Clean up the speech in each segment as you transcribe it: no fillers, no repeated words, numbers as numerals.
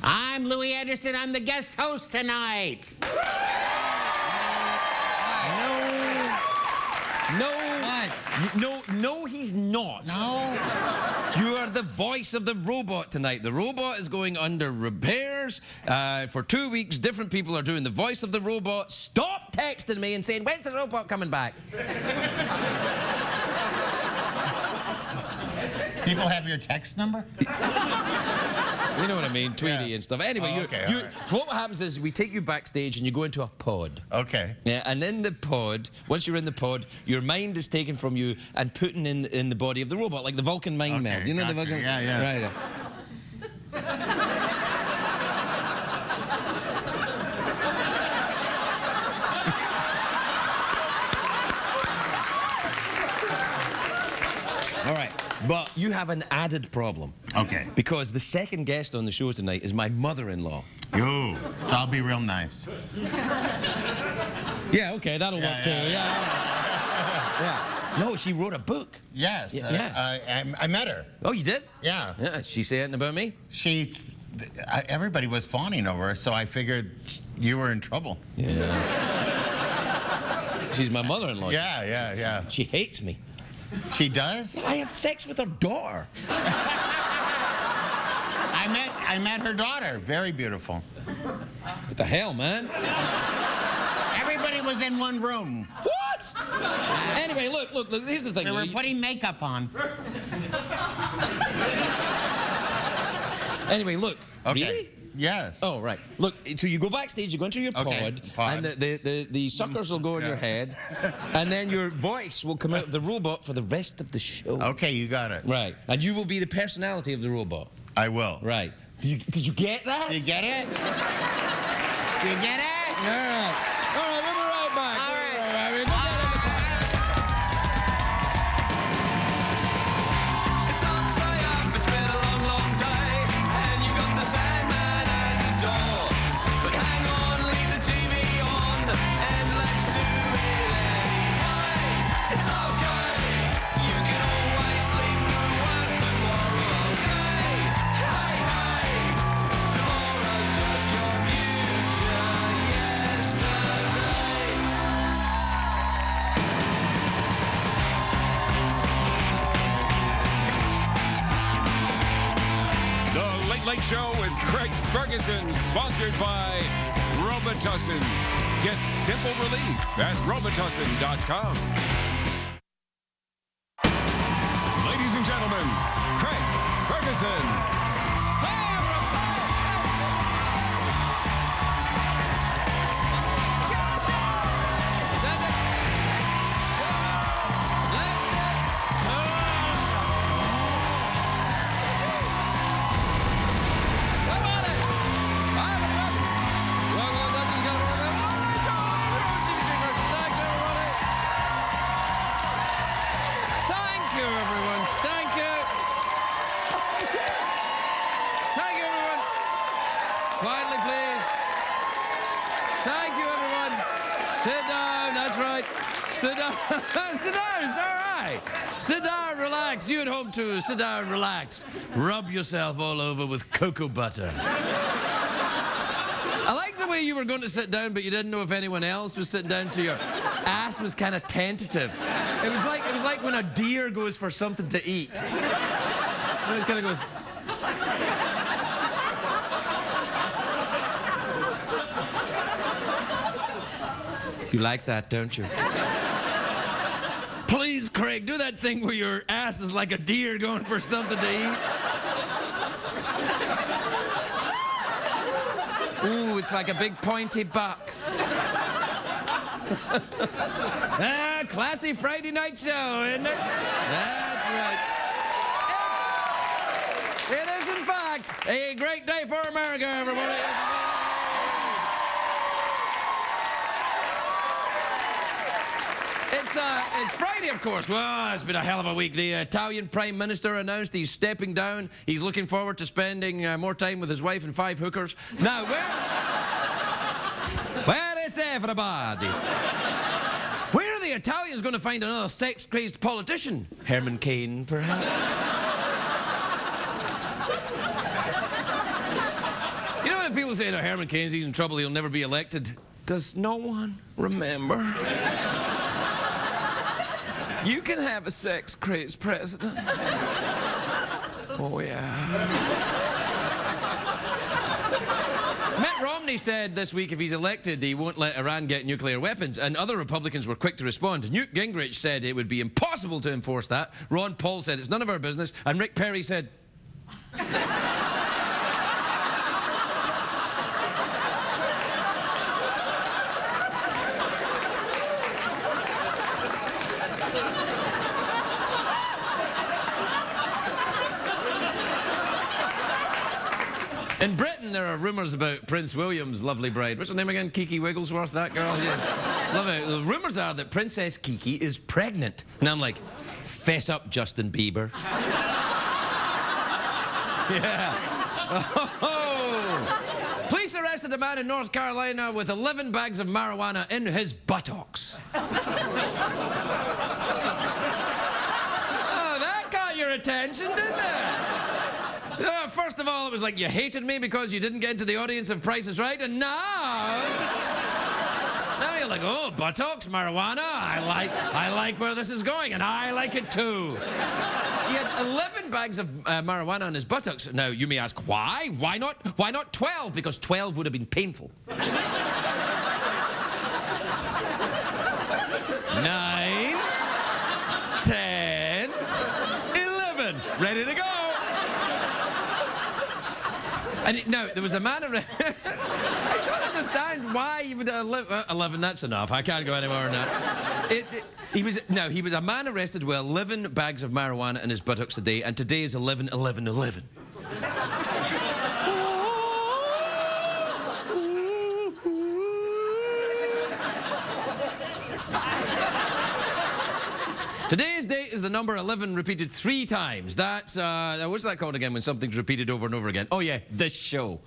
I'm Louie Anderson. I'm the guest host tonight. No, he's not. No? You are the voice of the robot tonight. The robot is going under repairs. For 2 weeks, different people are doing the voice of the robot. Stop texting me and saying, when's the robot coming back? People have your text number? You know what I mean, Tweety and stuff. Anyway, so what happens is we take you backstage and you go into a pod. Okay. Yeah, and in the pod, once you're in the pod, your mind is taken from you and put in the body of the robot, like the Vulcan mind meld. You know the Vulcan? Yeah. Right. All right. But you have an added problem. Okay. Because the second guest on the show tonight is my mother-in-law. Yo, so I'll be real nice. Yeah, okay, that'll work too. Yeah. No, she wrote a book. Yes. I met her. Oh, you did? Yeah. Yeah. She say anything about me? Everybody was fawning over her, so I figured you were in trouble. Yeah. She's my mother-in-law. Yeah. She hates me. She does? I have sex with her daughter. I met her daughter. Very beautiful. What the hell, man? Everybody was in one room. What? Anyway, look, here's the thing. They were putting makeup on. Anyway, look. Okay. Really? Yes. Oh, right. Look, so you go backstage, you go into your pod, and the suckers will go in your head, and then your voice will come out of the robot for the rest of the show. Okay, you got it. Right. And you will be the personality of the robot. I will. Right. Did you get that? Did you get it? Did you get it? All right. All right, we'll be right back. All right. It's hard to stay up, it's been a long, long day, and you got the Sandman at the door. But hang on, leave the TV on, and let's do it anyway. It's okay, you can always sleep through work tomorrow. Hey, tomorrow's just your future yesterday. The Late Late Show with Craig Ferguson, sponsored by Robitussin. Get simple relief at Robitussin.com. Ladies and gentlemen, Craig Ferguson. Quietly, please. Thank you, everyone. Sit down, that's right. Sit down. Sit down, it's all right. Sit down, relax. You at home, too. Sit down, relax. Rub yourself all over with cocoa butter. I like the way you were going to sit down, but you didn't know if anyone else was sitting down, so your ass was kind of tentative. It was like when a deer goes for something to eat. And it kind of goes... You like that, don't you? Please, Craig, do that thing where your ass is like a deer going for something to eat. Ooh, it's like a big pointy buck. Classy Friday night show, isn't it? That's right. It is, in fact, a great day for America, everybody. It's Friday, of course. Well, it's been a hell of a week. The Italian Prime Minister announced he's stepping down. He's looking forward to spending more time with his wife and 5 hookers. Now, where is everybody? Where are the Italians going to find another sex-crazed politician? Herman Cain, perhaps? when people say, no, Herman Cain's in trouble, he'll never be elected. Does no one remember? You can have a sex-crazed president. Oh, yeah. Mitt Romney said this week if he's elected, he won't let Iran get nuclear weapons, and other Republicans were quick to respond. Newt Gingrich said it would be impossible to enforce that. Ron Paul said it's none of our business, and Rick Perry said... In Britain, there are rumours about Prince William's lovely bride. What's her name again? Kiki Wigglesworth, that girl? Yes. Love it. The rumours are that Princess Kiki is pregnant. And I'm like, fess up, Justin Bieber. Yeah. Oh. Police arrested a man in North Carolina with 11 bags of marijuana in his buttocks. Oh, that caught your attention, didn't it? First of all, it was like you hated me because you didn't get into the audience of Price is Right, and now you're like, oh, buttocks, marijuana, I like where this is going, and I like it too. He had 11 bags of marijuana on his buttocks. Now, you may ask, why? Why not 12? Because 12 would have been painful. 9, 10, 11. Ready to go. And now, there was a man around... I don't understand why you would... 11, that's enough. I can't go any more than that. He was a man arrested with 11 bags of marijuana in his buttocks today, and today is 11/11/11. Today's date is the number 11 repeated 3 times. That's, what's that called again when something's repeated over and over again? Oh, yeah, this show.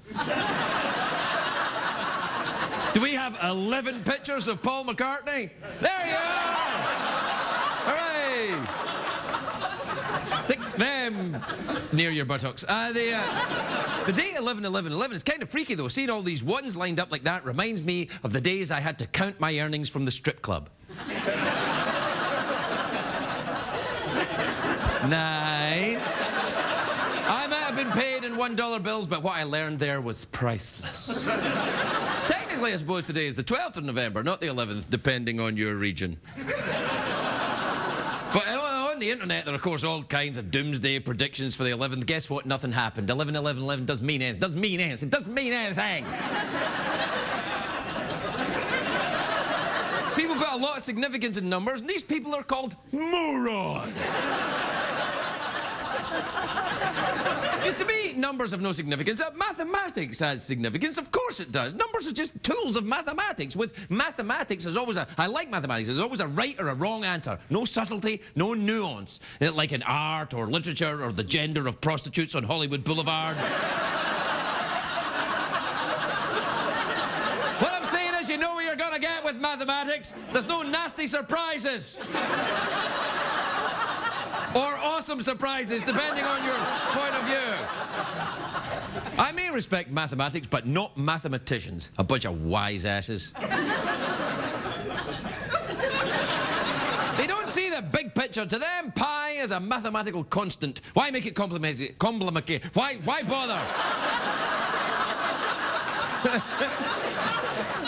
Do we have 11 pictures of Paul McCartney? There you are! Hooray! Stick them near your buttocks. The date 11/11/11 is kind of freaky, though. Seeing all these ones lined up like that reminds me of the days I had to count my earnings from the strip club. 9. I might have been paid in $1 bills, but what I learned there was priceless. Technically, I suppose today is the 12th of November, not the 11th, depending on your region. But on the internet, there are, of course, all kinds of doomsday predictions for the 11th. Guess what? Nothing happened. 11/11/11 doesn't mean anything. Doesn't mean anything. Doesn't mean anything. People put a lot of significance in numbers, and these people are called morons. Used to be numbers have no significance. Mathematics has significance. Of course it does. Numbers are just tools of mathematics. With mathematics, there's always I like mathematics. There's always a right or a wrong answer. No subtlety, no nuance. Like in art or literature or the gender of prostitutes on Hollywood Boulevard. What I'm saying is, you know what you're gonna get with mathematics. There's no nasty surprises. Or awesome surprises, depending on your point of view. I may respect mathematics, but not mathematicians. A bunch of wise asses. They don't see the big picture. To them, pi is a mathematical constant. Why make it complicated? Why bother?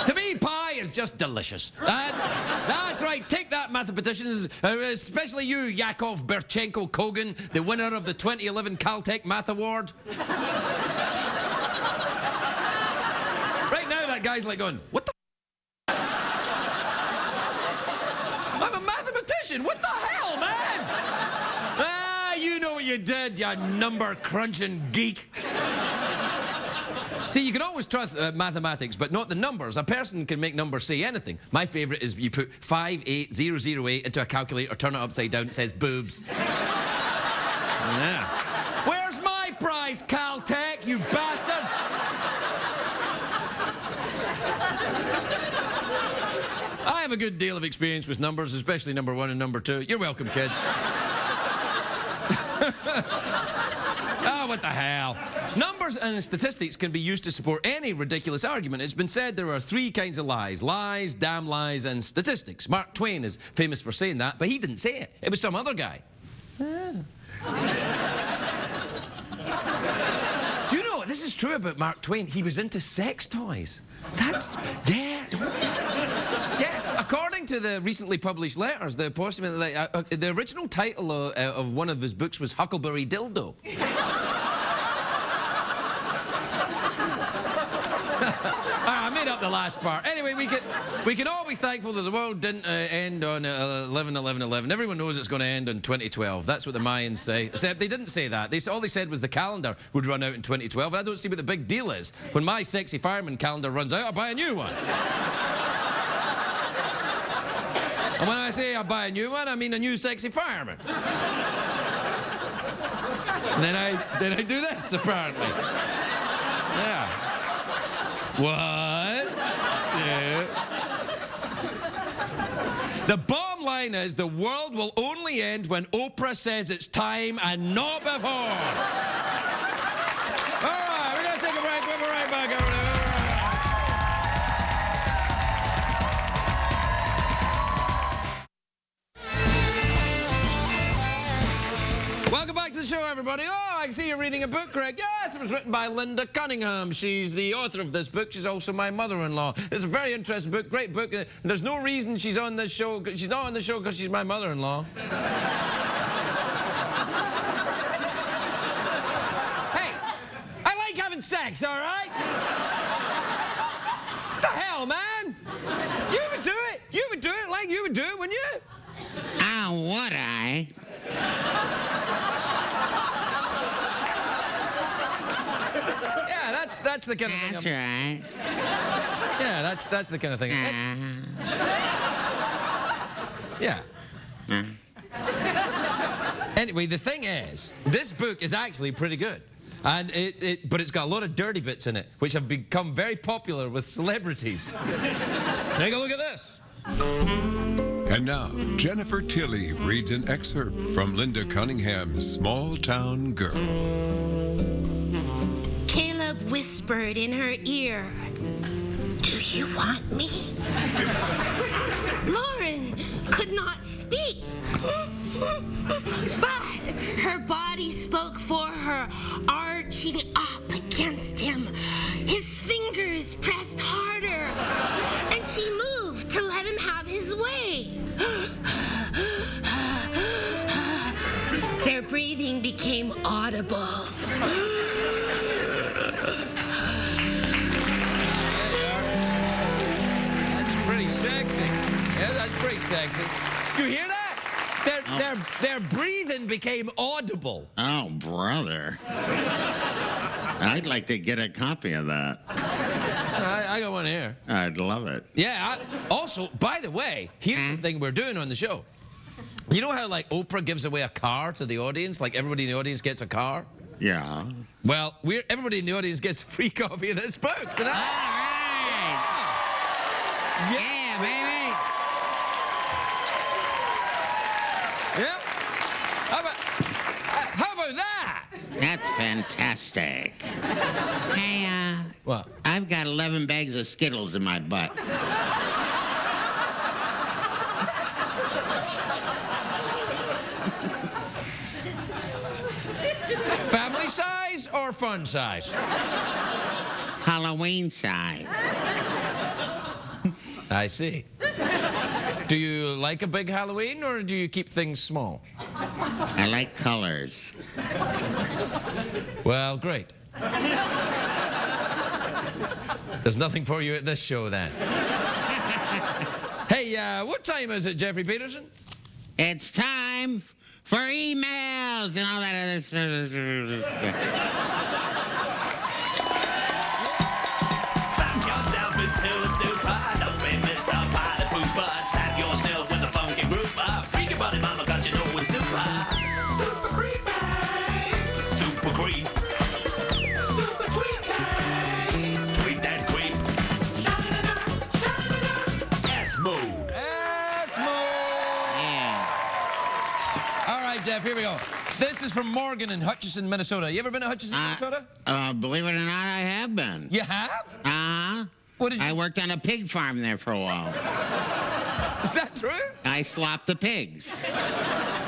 To me, pie is just delicious. That's right. Take that, mathematicians, especially you, Yakov Berchenko Kogan, the winner of the 2011 Caltech Math Award. Right now, that guy's like going, what the I'm a mathematician. What the hell, man? You know what you did, you number-crunching geek. See, you can always trust mathematics, but not the numbers. A person can make numbers say anything. My favourite is you put 58008 into a calculator, turn it upside down, it says boobs. Yeah. Where's my prize, Caltech, you bastards? I have a good deal of experience with numbers, especially number 1 and number 2. You're welcome, kids. Oh, what the hell? Number Numbers and statistics can be used to support any ridiculous argument. It's been said there are three kinds of lies: lies, damn lies, and statistics. Mark Twain is famous for saying that, but he didn't say it. It was some other guy. Do you know, this is true about Mark Twain. He was into sex toys. That's, yeah. Yeah, according to the recently published letters, the original title of one of his books was Huckleberry Dildo. I made up the last part. Anyway, we can all be thankful that the world didn't end on 11/11/11. Everyone knows it's going to end in 2012. That's what the Mayans say. Except they didn't say that. All they said was the calendar would run out in 2012. I don't see what the big deal is. When my sexy fireman calendar runs out, I'll buy a new one. And when I say I buy a new one, I mean a new sexy fireman. And then I do this, apparently. Yeah. 1, 2. The bottom line is the world will only end when Oprah says it's time and not before. All right, we're going to take a break. We'll be right back. Welcome back to the show, everybody. Oh, I can see you're reading a book, Greg. Yes, it was written by Linda Cunningham. She's the author of this book. She's also my mother-in-law. It's a very interesting book, great book. There's no reason she's on this show. She's not on the show because she's my mother-in-law. Hey, I like having sex, all right? What the hell, man? You would do it. You would do it like you would do it, wouldn't you? Oh, would I? Yeah, that's the kind of thing. That's right. Yeah, that's the kind of thing. Yeah. Anyway, the thing is, this book is actually pretty good. And but it's got a lot of dirty bits in it, which have become very popular with celebrities. Take a look at this. And now, Jennifer Tilley reads an excerpt from Linda Cunningham's Small Town Girl. Caleb whispered in her ear, "Do you want me?" Lauren could not speak, but her body spoke for her, arching up against him. His fingers pressed harder, and she moved to let him have his way. Their breathing became audible. That's pretty sexy. Yeah, that's pretty sexy. You hear that? Their breathing became audible. Oh, brother. I'd like to get a copy of that. I got one here. I'd love it. Yeah, also, by the way, here's the thing we're doing on the show. You know how, like, Oprah gives away a car to the audience? Like, everybody in the audience gets a car? Yeah. Well, everybody in the audience gets a free copy of this book tonight. All right. Yeah, baby. Yeah. How about that? That's fantastic. Hey, What? I've got 11 bags of Skittles in my butt. Family size or fun size? Halloween size. I see. Do you like a big Halloween, or do you keep things small? I like colors. Well, great. There's nothing for you at this show, then. Hey, what time is it, Jeffrey Peterson? It's time for emails and all that other stuff. Slap yourself into a stupor. Don't be Mr. Party Pooper. Stab yourself with a funky grouper. Freak your body, mama, 'cause you know it's super. Super creepy. Super creep. Super tweety. Tweet that creep. S-mode. S-mode. Yeah. All right, Jeff, here we go. This is from Morgan in Hutchinson, Minnesota. You ever been to Hutchinson, Minnesota? Believe it or not, I have been. You have? Uh-huh. What did you... I worked on a pig farm there for a while. Is that true? I slopped the pigs.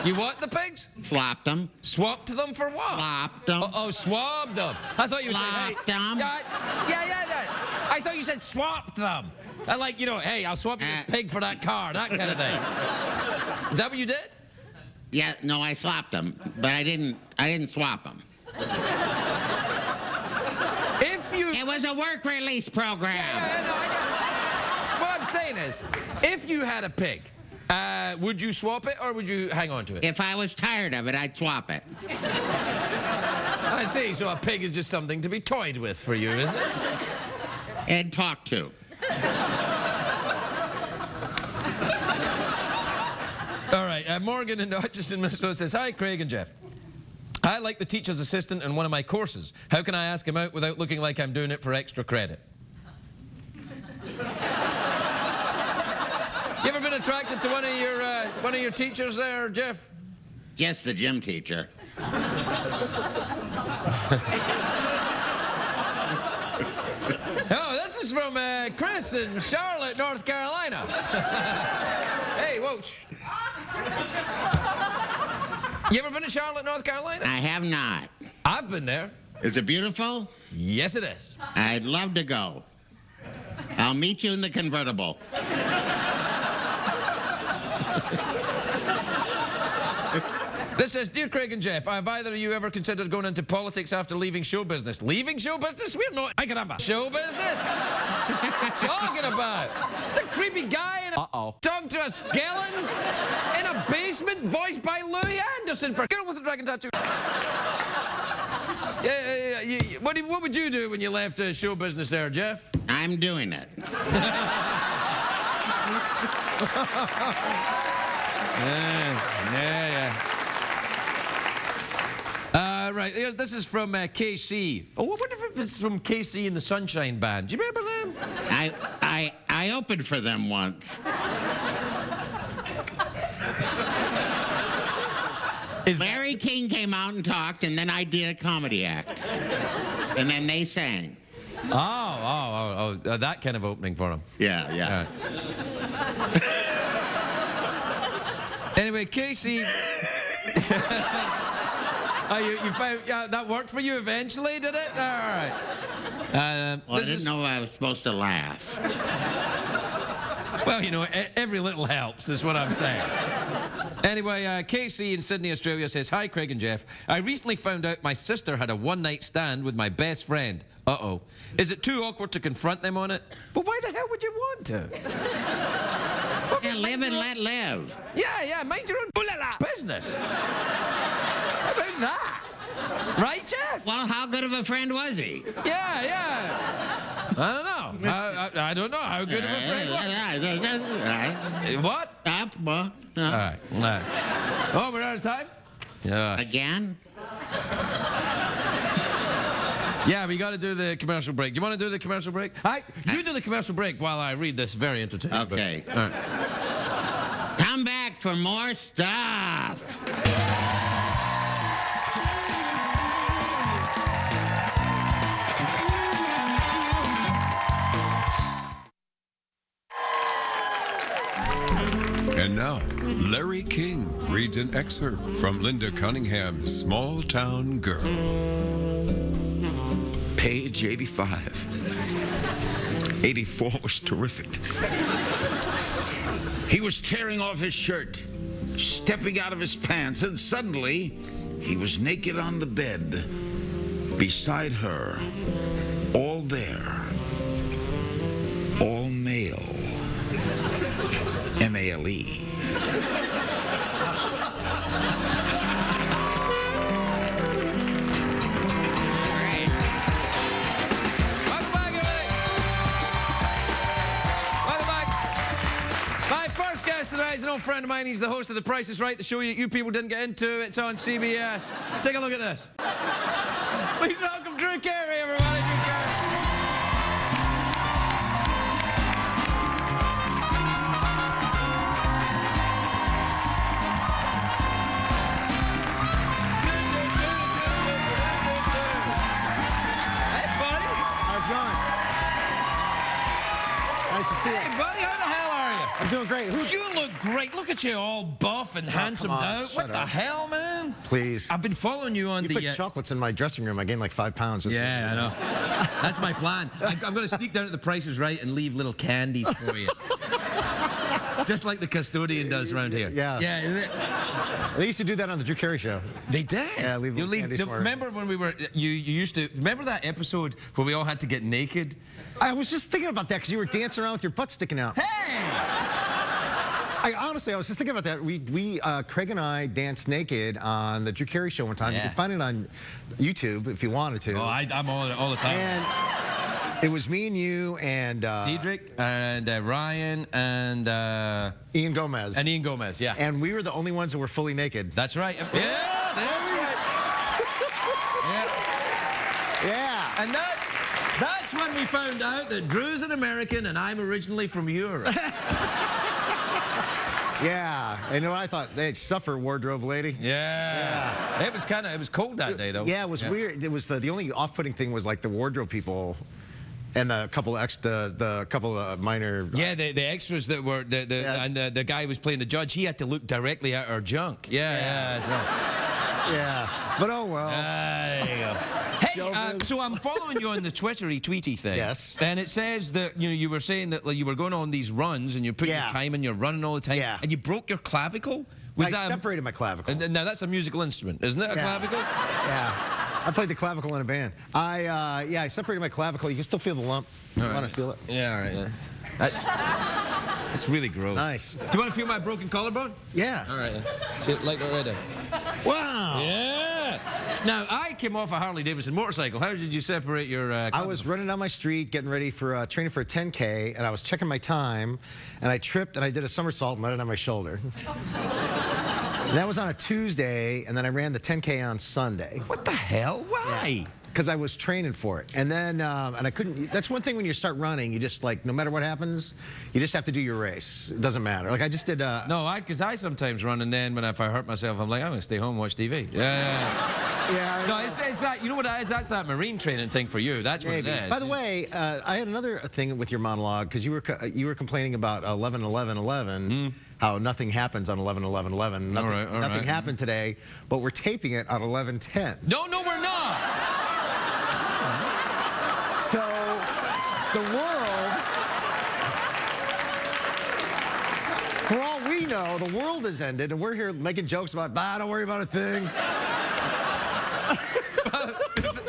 You what, the pigs? Slopped them. Swapped them for what? Slopped them. Oh, swabbed them. I thought you were saying, Slopped hey, them. Yeah. I thought you said swapped them. I like, hey, I'll swap you this pig for that car, that kind of thing. Is that what you did? Yeah, no, I slopped them, but I didn't swap them. If you... It was a work release program. What I'm saying is, if you had a pig, would you swap it or would you hang on to it? If I was tired of it, I'd swap it. I see, so a pig is just something to be toyed with for you, isn't it? And talk to. All right, Morgan in Hutchinson, Minnesota says, hi, Craig and Geoff. I like the teacher's assistant in one of my courses. How can I ask him out without looking like I'm doing it for extra credit? You ever been attracted to one of your teachers there, Geoff? Yes, the gym teacher. Oh, this is from Chris in Charlotte, North Carolina. Hey, whoa. You ever been to Charlotte, North Carolina? I have not. I've been there. Is it beautiful? Yes, it is. I'd love to go. I'll meet you in the convertible. This says, dear Craig and Geoff, have either of you ever considered going into politics after leaving show business? Leaving show business? We're not. I can have a show business. Talking about. It's a creepy guy in a talking to a skeleton in a basement, voiced by Louie Anderson for Girl with the Dragon Tattoo. What would you do when you left show business there, Geoff? I'm doing it. Yeah. Right, this is from KC. Oh, I wonder if it's from KC and the Sunshine Band. Do you remember them? I opened for them once. Larry King came out and talked, and then I did a comedy act. And then they sang. Oh, that kind of opening for him. Yeah. Anyway, Casey... you found that worked for you eventually, did it? All right. Well, I didn't know I was supposed to laugh. Well, every little helps, is what I'm saying. Anyway, Casey in Sydney, Australia says, hi, Craig and Geoff. I recently found out my sister had a one-night stand with my best friend. Uh-oh. Is it too awkward to confront them on it? But why the hell would you want to? Yeah, live and let live. Yeah, mind your own business. How about that? Right, Geoff? Well, how good of a friend was he? Yeah. I don't know. I don't know how good of a friend was. What? All right. Oh, we're out of time? Yeah. Again? Yeah, we got to do the commercial break. Do you want to do the commercial break? You do the commercial break while I read this very entertaining book. Okay. All right. Come back for more stuff. And now, Larry King reads an excerpt from Linda Cunningham's Small Town Girl. Page 85. 84 was terrific. He was tearing off his shirt, stepping out of his pants, and suddenly he was naked on the bed, beside her, all there, all male. M-A-L-E. Tonight is an old friend of mine. He's the host of The Price is Right, the show you people didn't get into. It's on CBS. Take a look at this. Please welcome Drew Carey, everybody. Drew Carey. Nice to see you. Hey, buddy, how the hell are you? I'm doing great. You look great. Look at you, all buff and handsome on, out. What shut the up. hell, man? Please. I've been following you on You the. put chocolates in my dressing room. I gained like 5 pounds. this Yeah, I week. know. That's my plan. I'm going to sneak down to the Price is Right and leave little candies for you. Just like the custodian does around here. Yeah. Yeah. They used to do that on the Drew Carey show. They did. Yeah, leave You little candies for her. remember when we were? You used to remember that episode where we all had to get naked? I was just thinking about that because you were dancing around with your butt sticking out. Hey! I was just thinking about that. Craig and I danced naked on the Drew Carey show one time. You Yeah. can find it on YouTube if you wanted to. Oh, I'm all the time. And it was me and you and Diedrich and Ryan and Ian Gomez. Ian Gomez. Yeah. And we were the only ones that were fully naked. That's right. Yeah, that's right. Yeah. Yeah. And that's when we found out that Drew's an American and I'm originally from Europe. Yeah. And you know what I thought? They suffer, wardrobe lady. Yeah. It was cold that day though. Yeah, it was weird. It was the only off-putting thing was like the wardrobe people and the couple of minor. Yeah, the extras that were and the guy who was playing the judge, he had to look directly at our junk. Yeah, that's right. Yeah. But oh well. There you go. Hey, so I'm following you on the Twittery tweety thing. Yes. And it says that you were saying that you were going on these runs and you're putting Yeah. your time and you're running all the time. Yeah. And you broke your clavicle. I separated my clavicle. Now that's a musical instrument, isn't it? A clavicle. Yeah. I played the clavicle in a band. I separated my clavicle. You can still feel the lump. You want to feel it? Yeah, all right. Yeah. That's really gross. Nice. Do you want to feel my broken collarbone? Yeah. All right. See, like that right there. Wow. Yeah. Now, I came off a Harley Davidson motorcycle. How did you separate your I was running down my street, getting ready for training for a 10K, and I was checking my time, and I tripped, and I did a somersault and landed on my shoulder. And that was on a Tuesday, and then I ran the 10K on Sunday. What the hell? Why? Because I was training for it. And then, and I couldn't, that's one thing when you start running, you just like, no matter what happens, you just have to do your race. It doesn't matter. Like I just did. No, because I sometimes run, and then if I hurt myself, I'm like, I'm going to stay home and watch TV. Yeah. Yeah. No, it's that, you know what it is? That's that marine training thing for you. That's what Maybe. it is. By the way, I had another thing with your monologue because you were complaining about 11/11/11, how nothing happens on 11/11/11. Nothing happened today, but we're taping it on 11/10. No, we're not. So the world, for all we know, the world has ended, and we're here making jokes about, don't worry about a thing.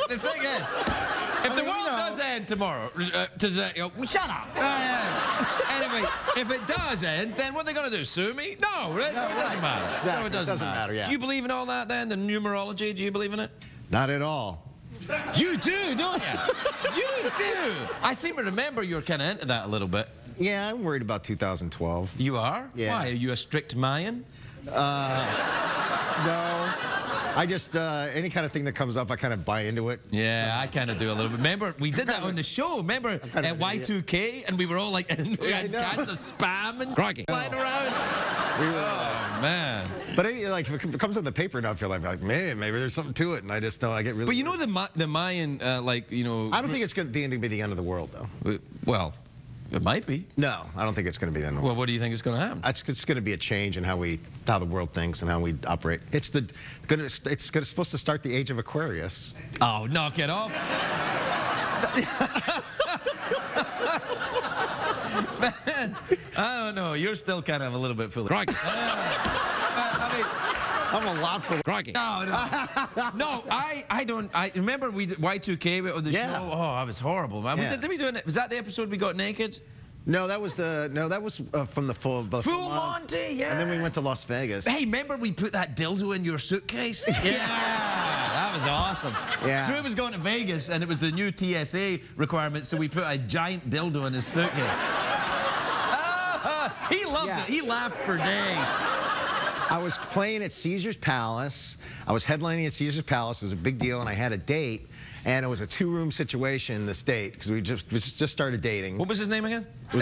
The thing is, if the world does end tomorrow, shut up. Anyway, if it does end, then what are they going to do? Sue me? No, so it doesn't matter. Exactly. So it doesn't matter. Yeah. Do you believe in all that then? The numerology? Do you believe in it? Not at all. You do, don't you? You do. I seem to remember you were kind of into that a little bit. Yeah, I'm worried about 2012. You are? Yeah. Why? Are you a strict Mayan? No. I just, any kind of thing that comes up, I kind of buy into it. Yeah, I kind of do a little bit. Remember, we did that on the show. Remember at Y2K, and we were all like, and we had cats of spam and flying around. Oh, man. But like, if it comes in the paper enough, you're like, man, maybe there's something to it, and I just don't. I get really. But you know the Mayan, like, you know. I don't think it's going to be the end of the world, though. Well, it might be. No, I don't think it's going to be the end of the world. Well, what do you think is going to happen? It's going to be a change in how the world thinks and how we operate. It's supposed to start the age of Aquarius. Oh, knock it off. Man, I don't know. You're still kind of a little bit full of crikey. I'm a lot full of crikey. No, I don't. I remember we did Y2K on the show. Oh, that was horrible, man. Yeah. Did we do it? Was that the episode we got naked? No, that was from the full Monty. Yeah. And then we went to Las Vegas. Hey, remember we put that dildo in your suitcase? Yeah, that was awesome. Yeah. Drew was going to Vegas, and it was the new TSA requirement, so we put a giant dildo in his suitcase. He loved it. He laughed for days. I was playing at Caesar's Palace. I was headlining at Caesar's Palace. It was a big deal, and I had a date. And it was a two-room situation in the state because we just started dating. What was his name again? See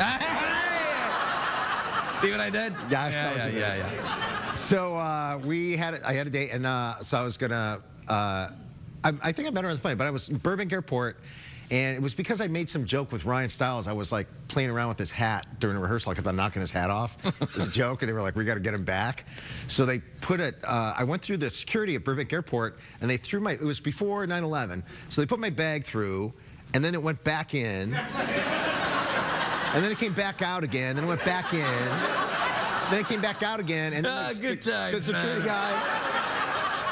what I did? Yeah. So I had a date, and so I was gonna. I think I met her on the plane, but I was in Burbank Airport, And it was because I made some joke with Ryan Stiles. I was like playing around with his hat during a rehearsal. I kept on knocking his hat off as a joke, and they were like, "We got to get him back." So they put it. I went through the security at Burbank Airport, and they threw my. It was before 9/11, so they put my bag through, and then it went back in, and then it came back out again. Then it went back in. Then it came back out again, and then Good times, the security man. guy.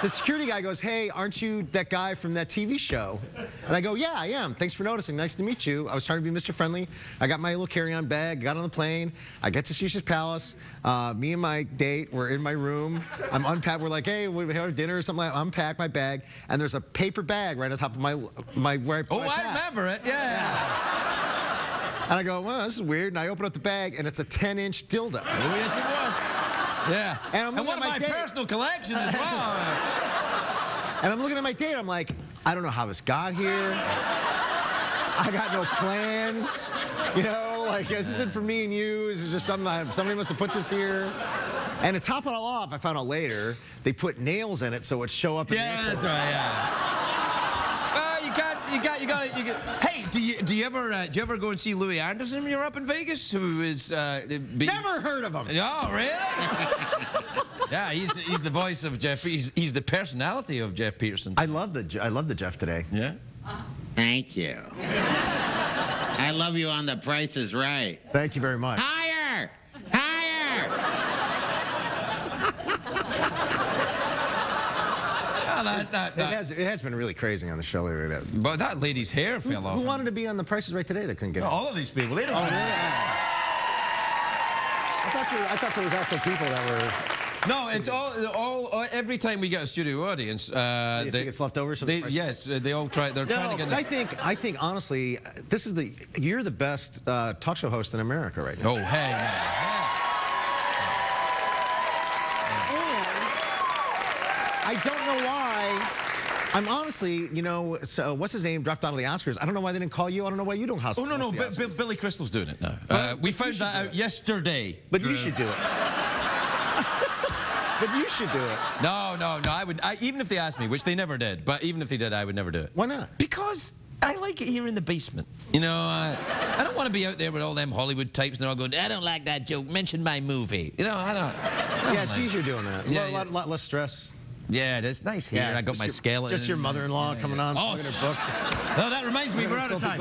The security guy goes, "Hey, aren't you that guy from that TV show?" And I go, "Yeah, I am. Thanks for noticing. Nice to meet you. I was trying to be Mr. Friendly. I got my little carry-on bag, got on the plane. I get to Caesar's Palace. Me and my date were in my room. I'm unpacked. We're like, hey, we had dinner or something like that. Unpack my bag, and there's a paper bag right on top of my where I put my I pack. remember it. Yeah. And I go, well, this is weird. And I open up the bag, and it's a 10-inch dildo. Oh, yes, it was. Yeah. And I'm looking one at of my my date. personal collection as well. And I'm looking at my date. I'm like, I don't know how this got here. I got no plans. You know, like, this isn't for me and you. This is just something somebody must have put this here. And to top it all off, I found out later, they put nails in it so it would show up. Yeah, that's right. Yeah. Well, you got. Hey, do you ever go and see Louie Anderson when you're up in Vegas? Who is Never heard of him. Oh, really? Yeah, he's the voice of Geoff. He's the personality of Geoff Peterson. I love the Geoff today. Yeah. Thank you. I love you on The Price is Right. Thank you very much. Higher! Higher! Well, It has been really crazy on the show lately. But that lady's hair fell off. Who wanted to be on The Price is Right today that couldn't get it? All of these people. They don't. Oh, really? I thought there was actual people that were. No, it's all. Every time we get a studio audience, You think it's leftovers? For the Price is Right? yes, they all try. They're trying to get. I think honestly, you're the best talk show host in America right now. Oh, hey, man. I don't know why. I'm honestly, so what's his name dropped out of the Oscars. I don't know why they didn't call you. I don't know why you don't host. Oh, no. the Oscars. Billy Crystal's doing it now. We found that out yesterday. But you should do it. But you should do it. No. Even if they asked me, which they never did, but even if they did, I would never do it. Why not? Because I like it here in the basement. I don't want to be out there with all them Hollywood types and they're all going, I don't like that joke, mention my movie. I don't. Yeah, it's easier doing that. Yeah, A lot less stress. Yeah, it's nice here. I got my skeleton. Just your mother-in-law coming on. Oh, Look at her book. No, that reminds me, we're out of time.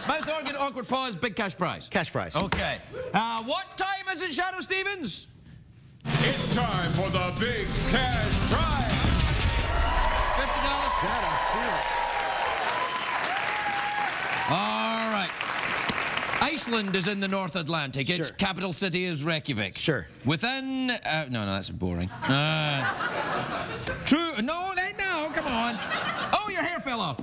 Mouth organ, awkward pause, big cash prize. Cash prize. Okay. What time is it, Shadow Stevens? It's time for the big cash prize. $50. All right. Iceland is in the North Atlantic. Its Sure. capital city is Reykjavik. Sure. Within... no, that's boring. True... No, come on. Oh, your hair fell off.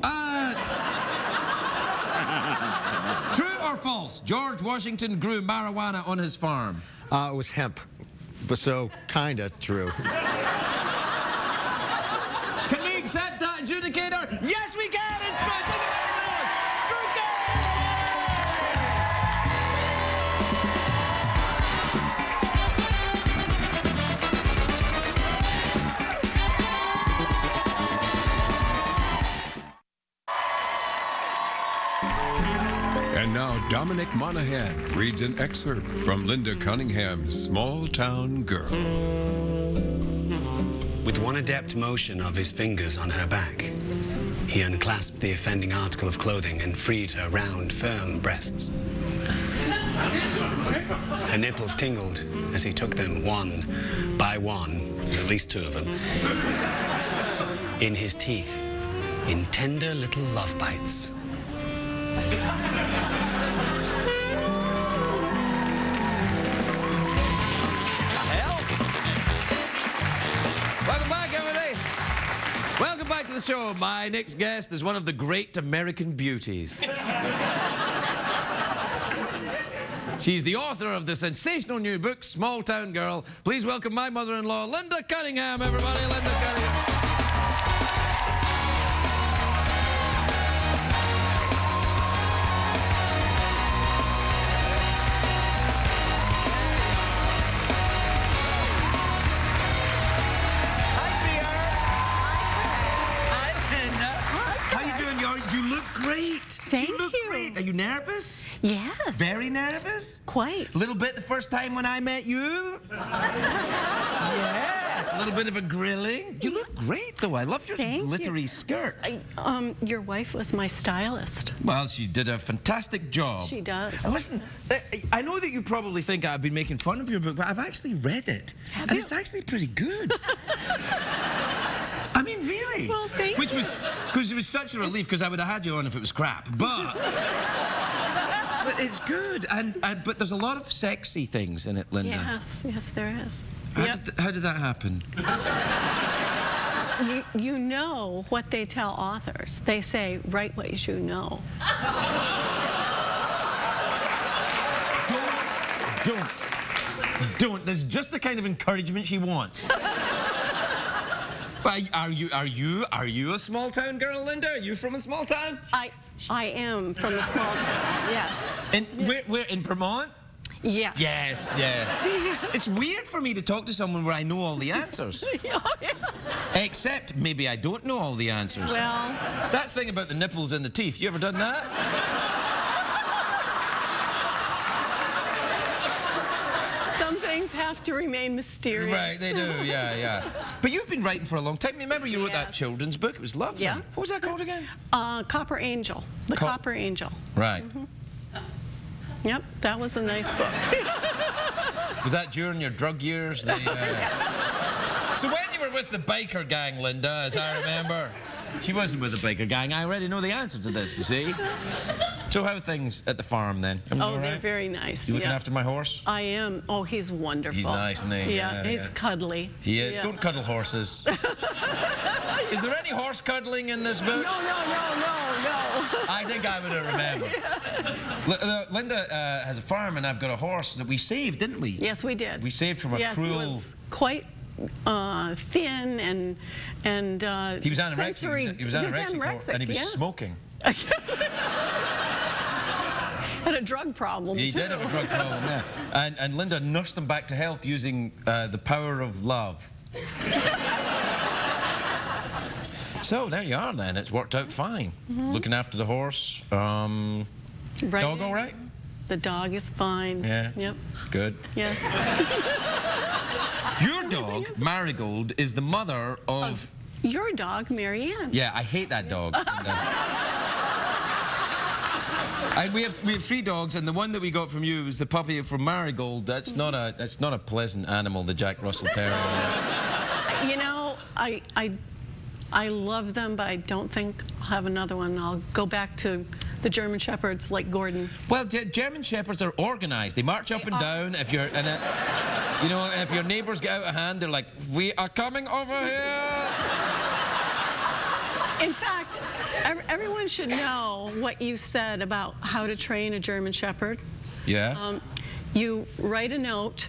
True or false? George Washington grew marijuana on his farm. It was hemp, but so kinda true. Can we accept that adjudicator? Yes, we can! It's true! And now Dominic Monaghan reads an excerpt from Linda Cunningham's Small Town Girl. With one adept motion of his fingers on her back, he unclasped the offending article of clothing and freed her round, firm breasts. Her nipples tingled as he took them one by one, there's at least two of them, in his teeth, in tender little love bites. Welcome back, everybody. Welcome back to the show. My next guest is one of the great American beauties. She's the author of the sensational new book, Small Town Girl. Please welcome my mother-in-law, Linda Cunningham, everybody. Linda Cunningham. You look great. Are you nervous? Yes. Very nervous? Quite. A little bit the first time when I met you? Yes. A little bit of a grilling. You look great, though. I love your glittery skirt. Your wife was my stylist. Well, she did a fantastic job. She does. And listen, I know that you probably think I've been making fun of your book, but I've actually read it. Have and you? It's actually pretty good. I mean, really. Well, thank you. Because it was such a relief, because I would have had you on if it was crap. But it's good. But there's a lot of sexy things in it, Linda. Yes, there is. How did that happen? You know what they tell authors. They say, write what you know. Don't. There's just the kind of encouragement she wants. But are you a small town girl, Linda? Are you from a small town? I am from a small town. Yes. And where in Vermont? Yeah. Yes, yeah. It's weird for me to talk to someone where I know all the answers. Except maybe I don't know all the answers. Well, that thing about the nipples and the teeth, you ever done that? some things have to remain mysterious. Right, they do, yeah. But you've been writing for a long time. Remember you wrote that children's book? It was lovely. Yeah. What was that called again? Copper Angel. The Copper Angel. Right. Yep, that was a nice book. Was that during your drug years? So when you were with the biker gang, Linda, as I remember, she wasn't with the biker gang. I already know the answer to this, you see. So how are things at the farm then? They're very nice. You looking after my horse? I am. Oh, he's wonderful. He's nice, isn't he? Yeah, he's cuddly. Yeah, don't cuddle horses. Is there any horse cuddling in this book? No. I think I would have remembered. Linda has a farm, and I've got a horse that we saved, didn't we? Yes, we did. We saved from a cruel... He was quite thin and he was anorexic. He was anorexic, and he was smoking. Had a drug problem. He did have a drug problem, yeah. And Linda nursed him back to health using the power of love. So there you are then. It's worked out fine. Looking after the horse. Dog all right? The dog is fine. Yeah. Yep. Good. Yes. Your dog, Marigold, is the mother of... Your dog, Marianne. Yeah, I hate that dog. We have 3 dogs, and the one that we got from you was the puppy from Marigold. That's not a pleasant animal, the Jack Russell Terrier. You know, I love them, but I don't think I'll have another one. I'll go back to the German Shepherds like Gordon. Well, German Shepherds are organised. They march up and down. If you're if your neighbours get out of hand, they're like, "We are coming over here." In fact, everyone should know what you said about how to train a German Shepherd. Yeah. You write a note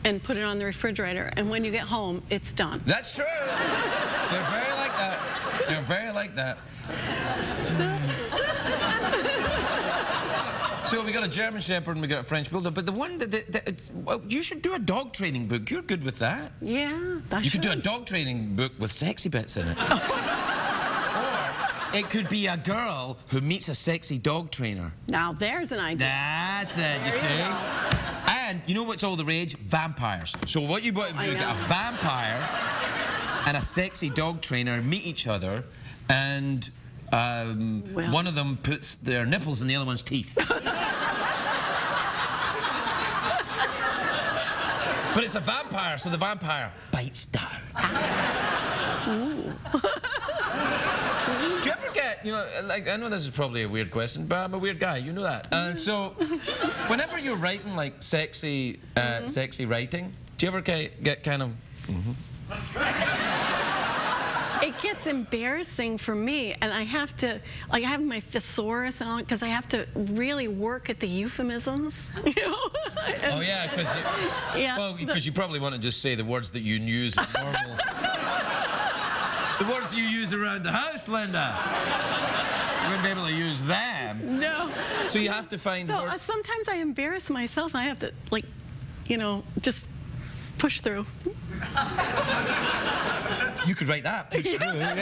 and put it on the refrigerator, and when you get home, it's done. That's true. They're very like that. They're very like that. So we got a German Shepherd and we got a French Bulldog, but the one well, you should do a dog training book. You're good with that. Yeah, You could do a dog training book with sexy bits in it. Or it could be a girl who meets a sexy dog trainer. Now there's an idea. That's it, you see. And you know what's all the rage? Vampires. So what you want to do, get a vampire and a sexy dog trainer meet each other, and one of them puts their nipples in the other one's teeth. But it's a vampire, so the vampire bites down. Do you ever get, like, I know this is probably a weird question, but I'm a weird guy, you know that. And so, whenever you're writing, like, sexy writing, do you ever get kind of... It gets embarrassing for me, and I have to, like, I have my thesaurus and all, because I have to really work at the euphemisms, you know? Oh, yeah, because you probably want to just say the words that you use in normal... The words you use around the house, Linda. You wouldn't be able to use them. No. So you have to find words... Sometimes I embarrass myself, and I have to, like, just push through. You could write that, push through, yeah.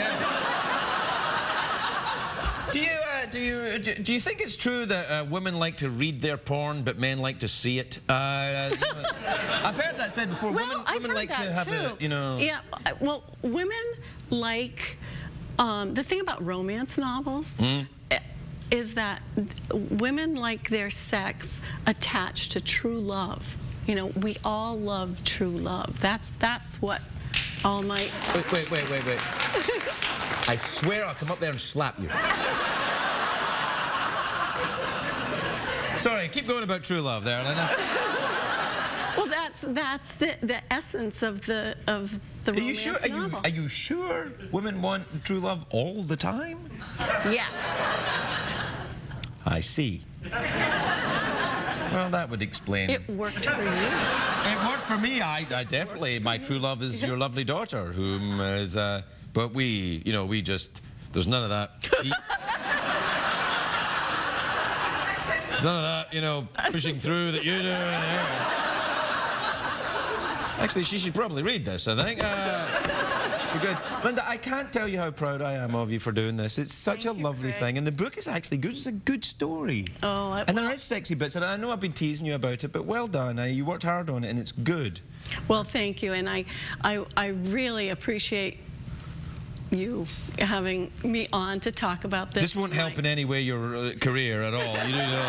Kat, do you think it's true that women like to read their porn, but men like to see it? I've heard that said before. Well, women like to have too. a, you know. Yeah, well, women like, the thing about romance novels is that women like their sex attached to true love. You know, we all love true love. That's what all my... Wait. I swear I'll come up there and slap you. Sorry, keep going about true love there, Linda. Well, that's the essence of the romance novel. Are you sure women want true love all the time? Yes. I see. Well, that would explain. It worked for you. It worked for me. I definitely. My true love is your lovely daughter, whom is. But we just. There's none of that. There's none of that, pushing through that you do. Actually, she should probably read this, I think. You're good. Linda, I can't tell you how proud I am of you for doing this. It's such a lovely thing. And the book is actually good. It's a good story. Oh, and there is sexy bits. And I know I've been teasing you about it, but well done. You worked hard on it, and it's good. Well, thank you. And I really appreciate you having me on to talk about this. This won't help in any way your career at all. You do know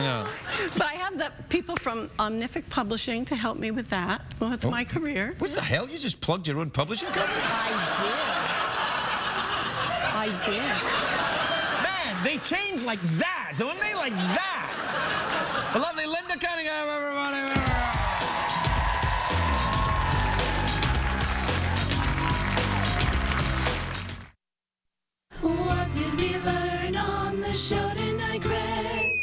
that. But I have the people from Omnific Publishing to help me with that, with my career. What the hell? You just plugged your own publishing company? I did. Man, they change like that, don't they? Like that. The lovely Linda Cunningham, everybody. What did we learn on the show tonight, Greg?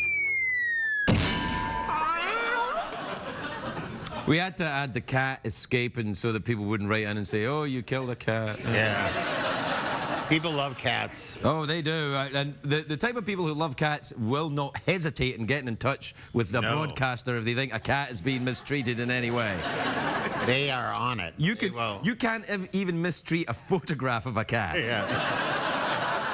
We had to add the cat escaping so that people wouldn't write in and say, oh, you killed a cat. Yeah. People love cats. Oh, they do. And the type of people who love cats will not hesitate in getting in touch with the broadcaster if they think a cat is being mistreated in any way. They are on it. You can't even mistreat a photograph of a cat. Yeah.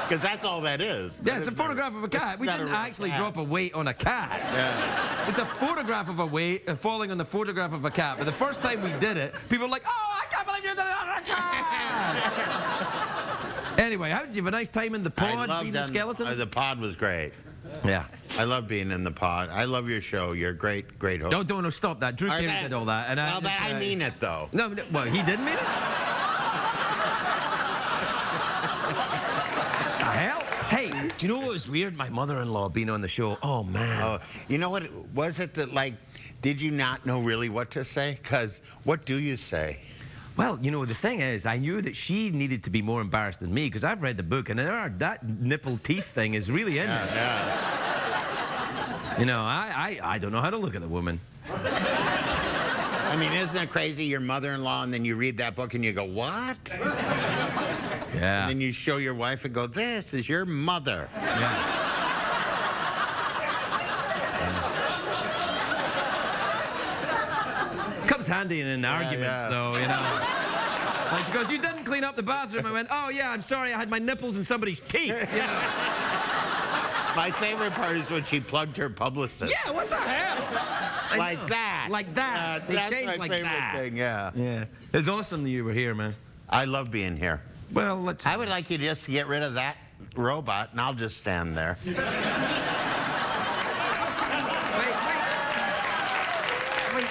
Because that's all that is. Yeah, it's a photograph of a cat. We didn't actually drop a weight on a cat. Yeah. It's a photograph of a weight falling on the photograph of a cat. But the first time we did it, people were like, oh, I can't believe you did it on a cat! Anyway, how did you have a nice time in the pod, being the skeleton? The pod was great. Yeah. I love being in the pod. I love your show. You're a great host. No, stop that. Drew Carey did all that. And I mean it, though. No, well, he didn't mean it? Hey, do you know what was weird? My mother-in-law being on the show. Oh, man. Oh, you know what? Was it that, like, did you not know really what to say? Because what do you say? Well, the thing is, I knew that she needed to be more embarrassed than me because I've read the book and that nipple teeth thing is really in there. Yeah. I don't know how to look at the woman. I mean, isn't it crazy? Your mother-in-law, and then you read that book and you go, what? Yeah. And then you show your wife and go, this is your mother. Yeah. Comes handy in arguments, though, Like she goes, you didn't clean up the bathroom. I went, oh, yeah, I'm sorry, I had my nipples in somebody's teeth, My favorite part is when she plugged her publicist. Yeah, what the hell? Like that. Like that. They that's changed my like favorite that. thing, yeah. Yeah. It's awesome that you were here, man. I love being here. Well, I would like you just to get rid of that robot, and I'll just stand there. Wait.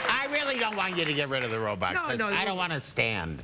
I really don't want you to get rid of the robot, because I don't want to stand.